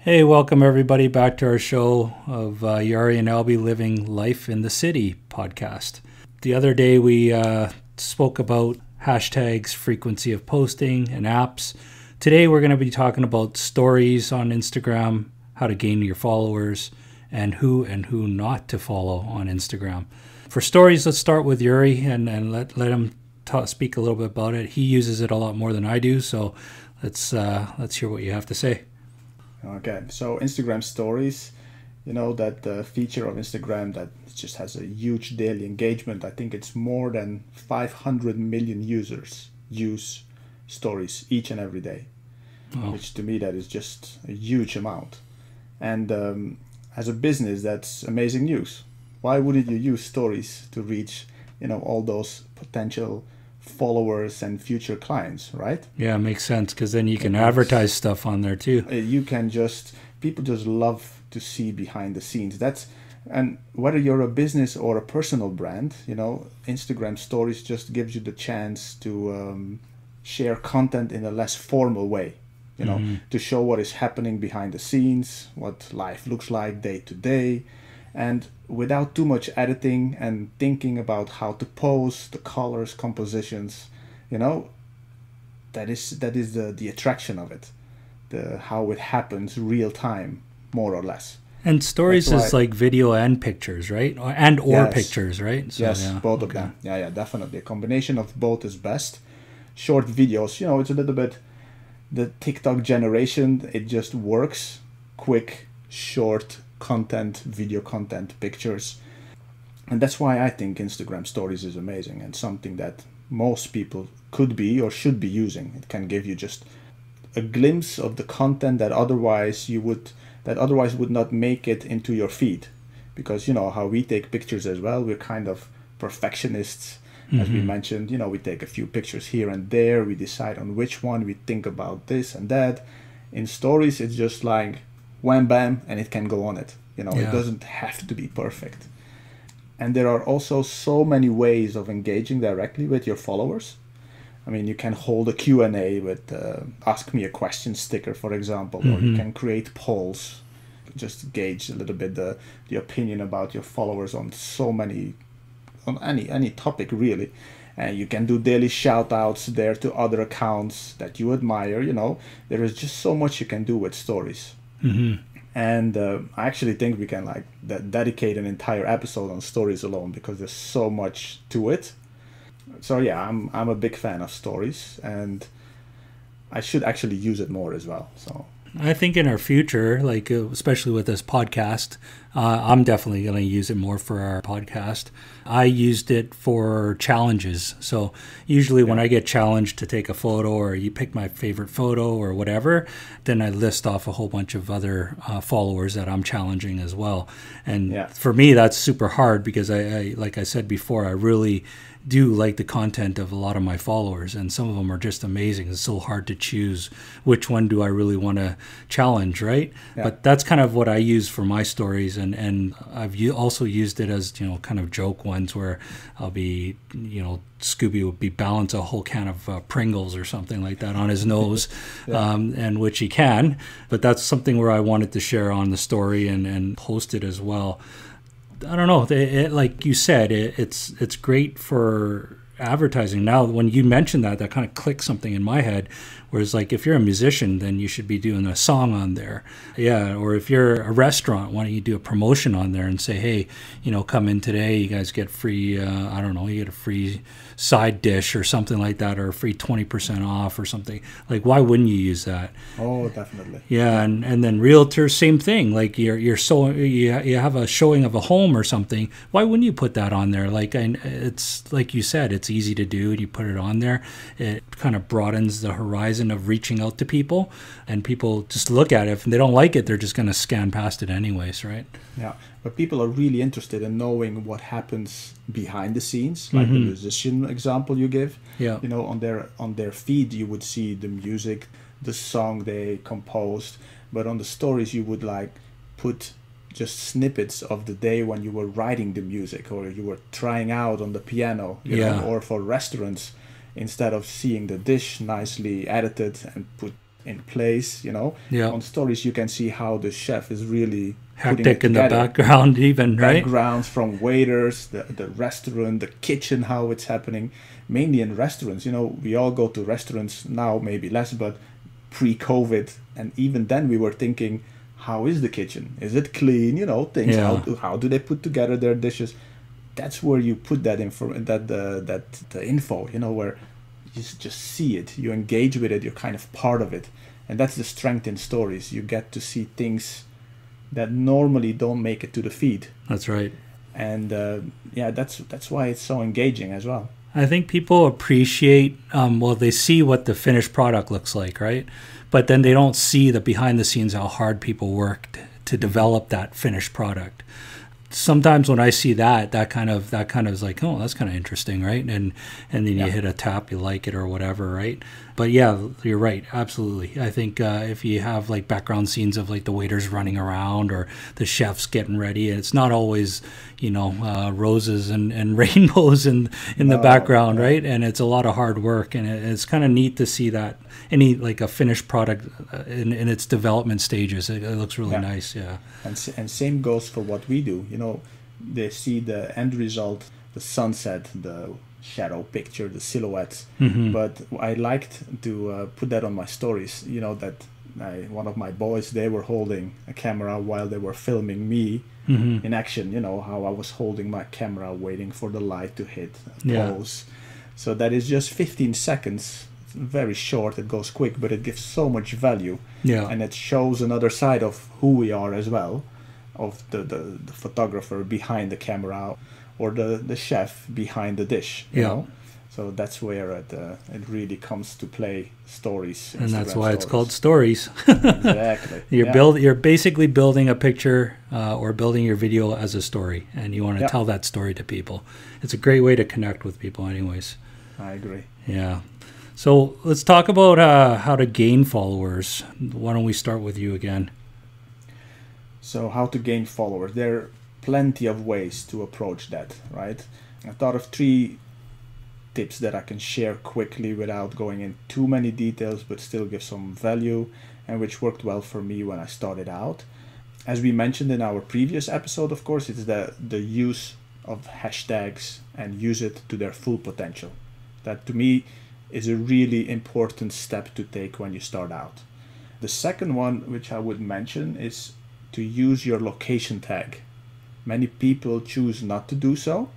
Hey, welcome everybody back to our show of Yari and Alby Living Life in the City podcast. The other day we spoke about hashtags, frequency of posting, and apps. Today we're going to be talking about stories on Instagram, how to gain your followers, and who not to follow on Instagram. For stories, let's start with Yuri and let him speak a little bit about it. He uses it a lot more than I do, so let's hear what you have to say. Okay, so Instagram stories, that feature of Instagram that just has a huge daily engagement. I think it's more than 500 million users use stories each and every day, which to me that is just a huge amount. And as a business, that's amazing news. Why wouldn't you use stories to reach, all those potential followers and future clients, right? Yeah, it makes sense because then you can advertise stuff on there too. People just love to see behind the scenes. And whether you're a business or a personal brand, Instagram stories just gives you the chance to share content in a less formal way, to show what is happening behind the scenes, what life looks like day to day, and without too much editing and thinking about how to pose, the colors, compositions, that is the attraction of it, how it happens real time, more or less. And stories is like video and pictures, right? Or pictures, right? So, yes, both of them. Yeah, definitely. A combination of both is best. Short videos, it's a little bit the TikTok generation. It just works. Quick, short content, video content, pictures. And that's why I think Instagram stories is amazing and something that most people could be or should be using. It can give you just a glimpse of the content that otherwise would not make it into your feed. Because how we take pictures as well, we're kind of perfectionists. As we mentioned, we take a few pictures here and there, we decide on which one, we think about this and that. In stories, it's just like wham bam, and it can go on it. It doesn't have to be perfect. And there are also so many ways of engaging directly with your followers. I mean, you can hold a Q&A with ask me a question sticker, for example, or you can create polls, just gauge a little bit the opinion about your followers on any topic really. And you can do daily shout outs there to other accounts that you admire. There is just so much you can do with stories. And I actually think we can dedicate an entire episode on stories alone because there's so much to it. So yeah, I'm a big fan of stories, and I should actually use it more as well. So I think in our future, especially with this podcast, I'm definitely going to use it more for our podcast. I used it for challenges. So usually when I get challenged to take a photo, or you pick my favorite photo or whatever, then I list off a whole bunch of other followers that I'm challenging as well. And for me, that's super hard because I like I said before, I really do like the content of a lot of my followers, and some of them are just amazing. It's so hard to choose which one do I really want to challenge, right? But that's kind of what I use for my stories, and I've also used it as kind of joke ones where I'll be Scooby would be balance a whole can of Pringles or something like that on his nose, and which he can, but that's something where I wanted to share on the story and post it as well. I don't know. Like you said, it's great for advertising. Now, when you mentioned that kind of clicked something in my head. Whereas, if you're a musician, then you should be doing a song on there. Yeah. Or if you're a restaurant, why don't you do a promotion on there and say, hey, come in today, you guys get free, you get a free side dish or something like that, or a free 20% off or something. Why wouldn't you use that? Oh, definitely. Yeah. And then realtors, same thing. You have a showing of a home or something. Why wouldn't you put that on there? It's like you said, it's easy to do, and you put it on there. It kind of broadens the horizon of reaching out to people, and people just look at it. If they don't like it, they're just going to scan past it anyways, right? Yeah, but people are really interested in knowing what happens behind the scenes, like the musician example you give. Yeah, on their feed you would see the music, the song they composed, but on the stories you would put just snippets of the day when you were writing the music, or you were trying out on the piano, or for restaurants, instead of seeing the dish nicely edited and put in place, Yeah. On stories you can see how the chef is really Hectic in the background even, right? Backgrounds from waiters, the restaurant, the kitchen, how it's happening, mainly in restaurants. We all go to restaurants now, maybe less, but pre-COVID, and even then we were thinking, how is the kitchen? Is it clean? Things. Yeah. How do they put together their dishes? That's where you put that info, the info, where you just see it, you engage with it, you're kind of part of it, and that's the strength in stories. You get to see things that normally don't make it to the feed. That's right. And that's why it's so engaging as well. I think people appreciate, they see what the finished product looks like, right? But then they don't see the behind the scenes, how hard people worked to develop that finished product. Sometimes when I see that kind of is like, oh, that's kind of interesting, right? And then you hit a tap, you like it or whatever, right? But yeah, you're right, absolutely. I think if you have like background scenes of like the waiters running around or the chefs getting ready, it's not always roses and rainbows in the background, right? And it's a lot of hard work, and it's kind of neat to see that like a finished product in its development stages. It looks really nice, yeah. And same goes for what we do. They see the end result, the sunset, the shadow picture, the silhouettes. Mm-hmm. But I liked to put that on my stories. That one of my boys, they were holding a camera while they were filming me in action. How I was holding my camera, waiting for the light to hit pose. So that is just 15 seconds. It's very short. It goes quick, but it gives so much value. Yeah. And it shows another side of who we are as well, of the photographer behind the camera, or the chef behind the dish. You know? So that's where it really comes to play, stories. And that's why stories. it's called stories. Exactly. You're basically building a picture or building your video as a story, and you want to tell that story to people. It's a great way to connect with people anyways. I agree. Yeah. So let's talk about how to gain followers. Why don't we start with you again? So how to gain followers. There are plenty of ways to approach that, right? I thought of 3 tips that I can share quickly without going in too many details, but still give some value, and which worked well for me when I started out. As we mentioned in our previous episode, of course, it's the use of hashtags and use it to their full potential. That to me is a really important step to take when you start out. The second one, which I would mention, is to use your location tag. Many people choose not to do so,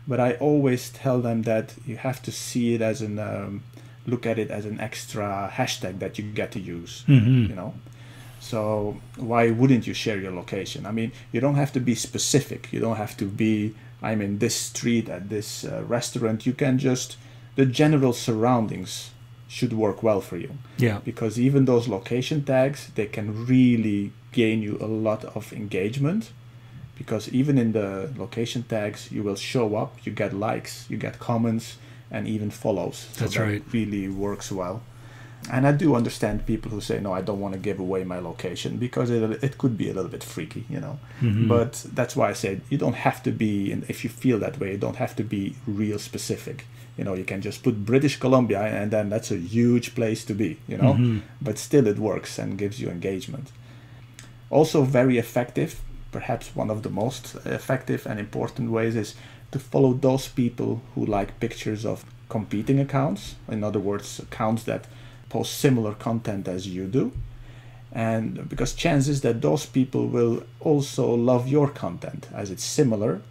but I always tell them that you have to see it as look at it as an extra hashtag that you get to use. So why wouldn't you share your location? I mean, you don't have to be specific. You don't have to be, I'm in this street at this restaurant. You can just, the general surroundings should work well for you. Yeah. Because even those location tags, they can really gain you a lot of engagement. Because even in the location tags, you will show up, you get likes, you get comments, and even follows. So That's right. Really works well. And I do understand people who say, no, I don't want to give away my location, because it could be a little bit freaky, But that's why I said you don't have to be, and if you feel that way, you don't have to be real specific. You can just put British Columbia, and then that's a huge place to be, But still it works and gives you engagement. Also very effective, perhaps one of the most effective and important ways, is to follow those people who like pictures of competing accounts. In other words, accounts that post similar content as you do. And because chances that those people will also love your content as it's similar.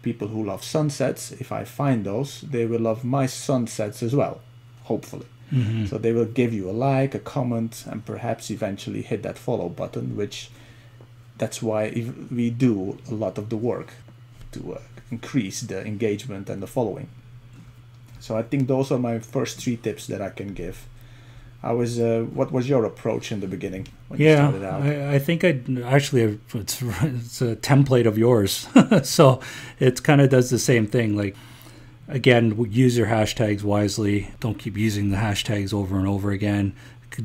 People who love sunsets, if I find those, they will love my sunsets as well, hopefully. So they will give you a like, a comment, and perhaps eventually hit that follow button, which that's why we do a lot of the work to increase the engagement and the following. So I think those are my first 3 tips that I can give. What was your approach in the beginning when you started out? I think it's a template of yours. So it kind of does the same thing. Like, again, use your hashtags wisely. Don't keep using the hashtags over and over again.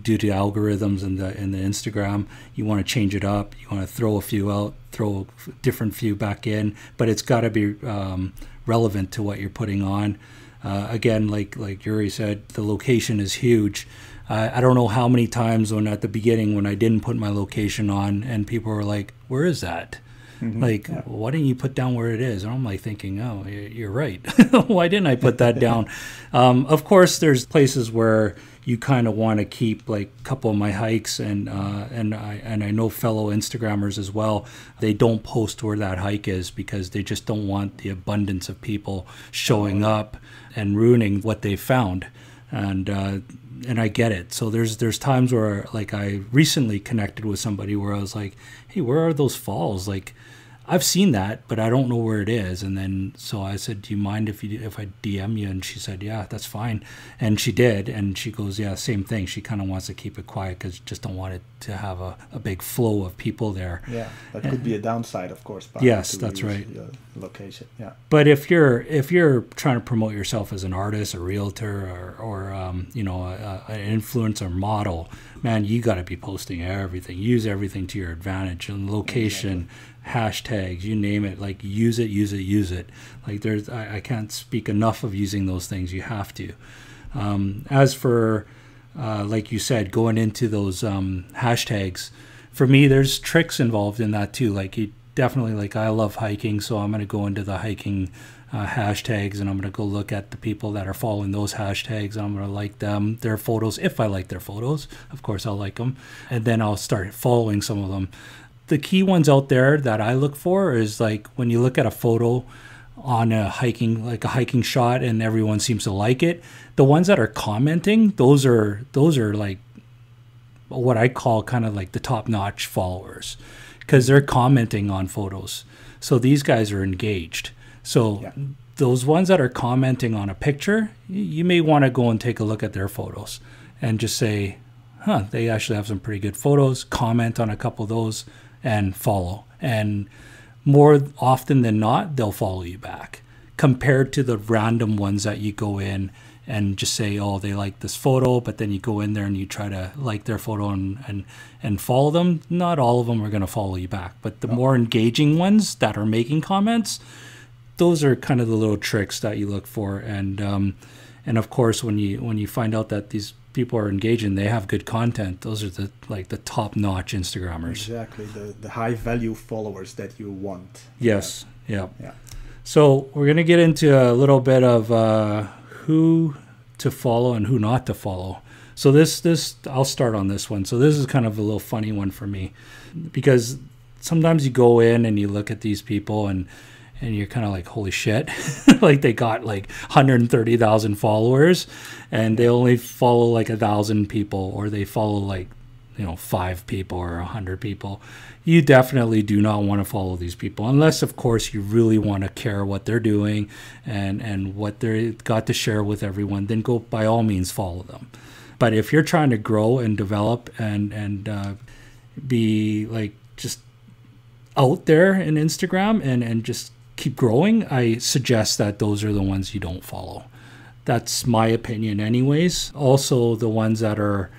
Due to algorithms in the Instagram, you want to change it up. You want to throw a few out, throw a different few back in, but it's got to be relevant to what you're putting on. Again, like Yuri said, the location is huge. I don't know how many times when at the beginning when I didn't put my location on and people were like, where is that? Like, why didn't you put down where it is? And I'm like thinking, oh, you're right. Why didn't I put that down? Of course, there's places where you kind of want to keep like a couple of my hikes, and I know fellow Instagrammers as well. They don't post where that hike is because they just don't want the abundance of people showing up and ruining what they found. And I get it. So there's times where like I recently connected with somebody where I was like, hey, where are those falls? Like, I've seen that, but I don't know where it is. And then so I said, do you mind if I DM you? And she said, yeah, that's fine. And she did. And she goes, yeah, same thing. She kind of wants to keep it quiet because just don't want it to have a big flow of people there. Yeah, that could be a downside, of course. Yes, that's right. Location, yeah. But if you're trying to promote yourself as an artist, a realtor, or an influencer model, man, you got to be posting everything. Use everything to your advantage. And location, hashtags, you name it. Like use it. Like I can't speak enough of using those things. You have to. As for like you said, going into those hashtags, for me, there's tricks involved in that too. Like you definitely, like I love hiking, so I'm going to go into the hiking hashtags, and I'm going to go look at the people that are following those hashtags, and I'm going to like their photos. If I like their photos, of course I'll like them, and then I'll start following some of them. The key ones out there that I look for is like when you look at a photo on a hiking shot and everyone seems to like it, the ones that are commenting, those are like what I call kind of like the top-notch followers, because they're commenting on photos. So these guys are engaged. So those ones that are commenting on a picture, you may want to go and take a look at their photos and just say, they actually have some pretty good photos, comment on a couple of those and follow. And more often than not, they'll follow you back compared to the random ones that you go in and just say, oh, they like this photo, but then you go in there and you try to like their photo and follow them. Not all of them are going to follow you back, but the more engaging ones that are making comments, those are kind of the little tricks that you look for. And of course, when you find out that these people are engaging, they have good content, those are the top-notch Instagrammers. Exactly, the high-value followers that you want. Yes, yeah. So we're going to get into a little bit of who to follow and who not to follow. So this I'll start on this one. So this is kind of a little funny one for me, because sometimes you go in and you look at these people and you're kind of like, holy shit, like they got like 130,000 followers and they only follow like 1,000 people, or they follow like 5 people or 100 people. You definitely do not want to follow these people, unless of course you really want to care what they're doing and what they've got to share with everyone. Then go, by all means, follow them. But if you're trying to grow and develop and be like just out there in Instagram and just keep growing, I suggest that those are the ones you don't follow. That's my opinion anyways. Also, the ones that are,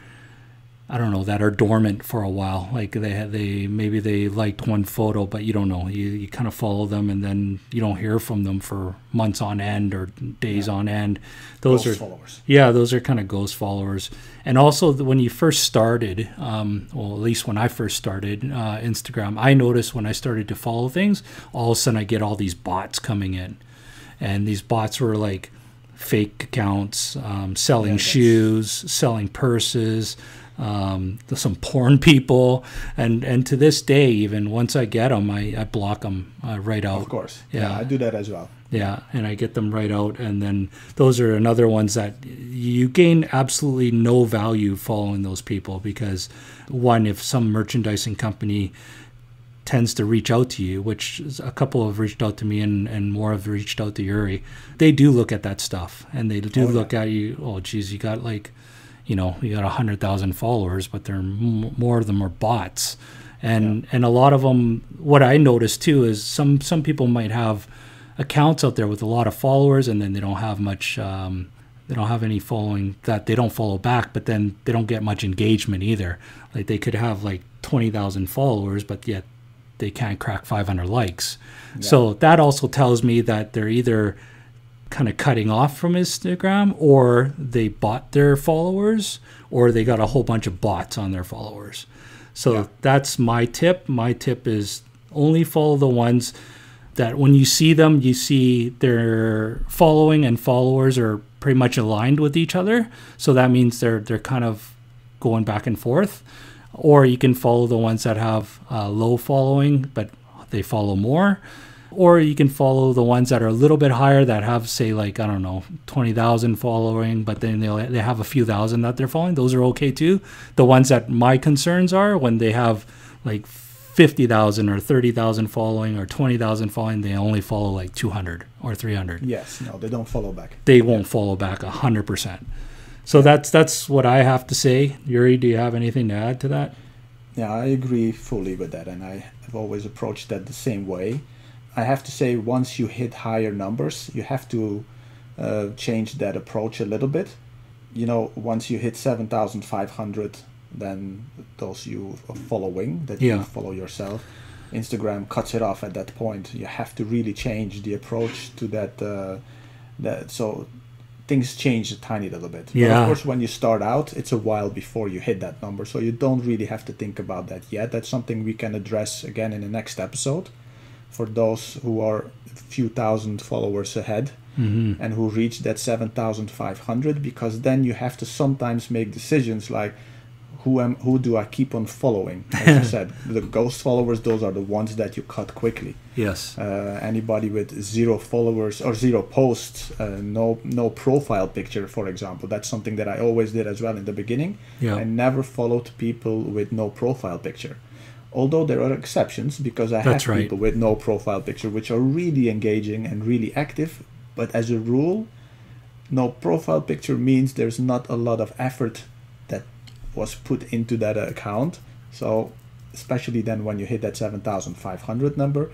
I don't know, that are dormant for a while. Like they maybe they liked one photo, but you don't know. You kind of follow them and then you don't hear from them for months on end or days on end. Those ghost are followers. Yeah, those are kind of ghost followers. And also when you first started, well, at least when I first started Instagram, I noticed when I started to follow things, all of a sudden I get all these bots coming in. And these bots were like fake accounts, selling shoes, selling purses, some porn people, and to this day, even once I get them, I block them right out. Of course, yeah, I do that as well. Yeah, and I get them right out, and then those are another ones that you gain absolutely no value following those people, because one, if some merchandising company tends to reach out to you, which a couple have reached out to me and more have reached out to Yuri, they do look at that stuff, and they do look at you, oh geez, you got like, you got 100,000 followers, but more of them are bots. And a lot of them, what I noticed too is some people might have accounts out there with a lot of followers, and then they don't have much, they don't have any following that they don't follow back, but then they don't get much engagement either. Like they could have like 20,000 followers, but yet they can't crack 500 likes. So that also tells me that they're either kind of cutting off from Instagram, or they bought their followers, or they got a whole bunch of bots on their followers. So that's my tip. My tip is only follow the ones that when you see them, you see their following and followers are pretty much aligned with each other. So that means they're kind of going back and forth. Or you can follow the ones that have low following, but they follow more. Or you can follow the ones that are a little bit higher that have, say, like, I don't know, 20,000 following, but then they have a few thousand that they're following. Those are okay too. The ones that my concerns are when they have like 50,000 or 30,000 following or 20,000 following, they only follow like 200 or 300. Yes, no, they don't follow back. They won't follow back 100%. So that's what I have to say. Yuri, do you have anything to add to that? Yeah, I agree fully with that, and I have always approached that the same way. I have to say, once you hit higher numbers, you have to change that approach a little bit. You know, once you hit 7,500, then those you are following, that you follow yourself, Instagram cuts it off at that point. You have to really change the approach to that. So things change a tiny little bit. Yeah. But of course, when you start out, it's a while before you hit that number. So you don't really have to think about that yet. That's something we can address again in the next episode. For those who are a few thousand followers ahead and who reach that 7,500, because then you have to sometimes make decisions like, who do I keep on following? As you said, the ghost followers, those are the ones that you cut quickly. Yes. Anybody with 0 followers or 0 posts, no profile picture, for example. That's something that I always did as well in the beginning. Yeah. I never followed people with no profile picture. Although there are exceptions, because I have people with no profile picture which are really engaging and really active. But as a rule, no profile picture means there's not a lot of effort that was put into that account. So especially then when you hit that 7,500 number,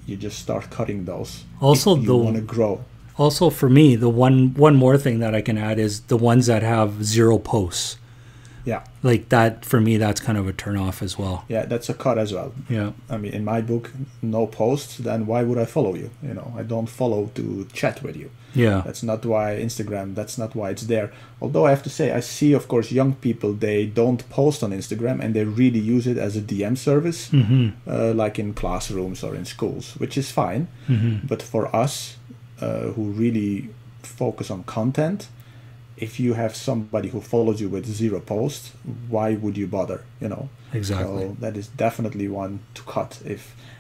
you just start cutting those. Also, if you want to grow. Also, for me, the one more thing that I can add is the ones that have 0 posts. Yeah. Like that, for me, that's kind of a turn off as well. Yeah, that's a cut as well. Yeah. I mean, in my book, no posts, then why would I follow you? You know, I don't follow to chat with you. Yeah. That's not why Instagram, that's not why it's there. Although I have to say, I see, of course, young people, they don't post on Instagram and they really use it as a DM service, like in classrooms or in schools, which is fine. But for us, who really focus on content, if you have somebody who follows you with 0 posts, why would you bother? You know. Exactly. So that is definitely one to cut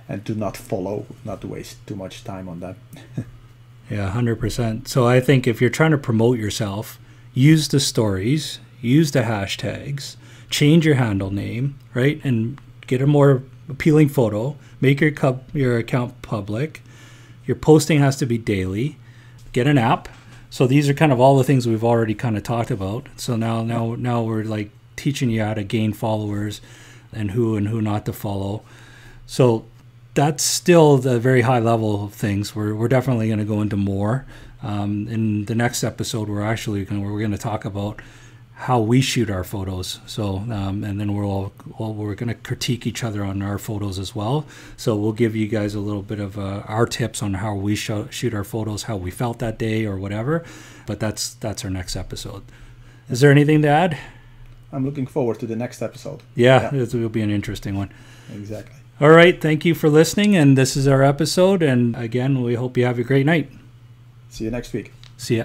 and to not follow, not to waste too much time on that. Yeah, 100%. So I think if you're trying to promote yourself, use the stories, use the hashtags, change your handle name, right, and get a more appealing photo. Make your account public. Your posting has to be daily. Get an app. So these are kind of all the things we've already kind of talked about. So now we're like teaching you how to gain followers and who not to follow. So that's still the very high level of things. We're definitely going to go into more. In the next episode, we're going to talk about how we shoot our photos. So and then we're going to critique each other on our photos as well. So we'll give you guys a little bit of our tips on how we shoot our photos, how we felt that day or whatever. But that's our next episode. Is there anything to add? I'm looking forward to the next episode. Yeah. It will be an interesting one. Exactly. All right. Thank you for listening. And this is our episode. And again, we hope you have a great night. See you next week. See ya.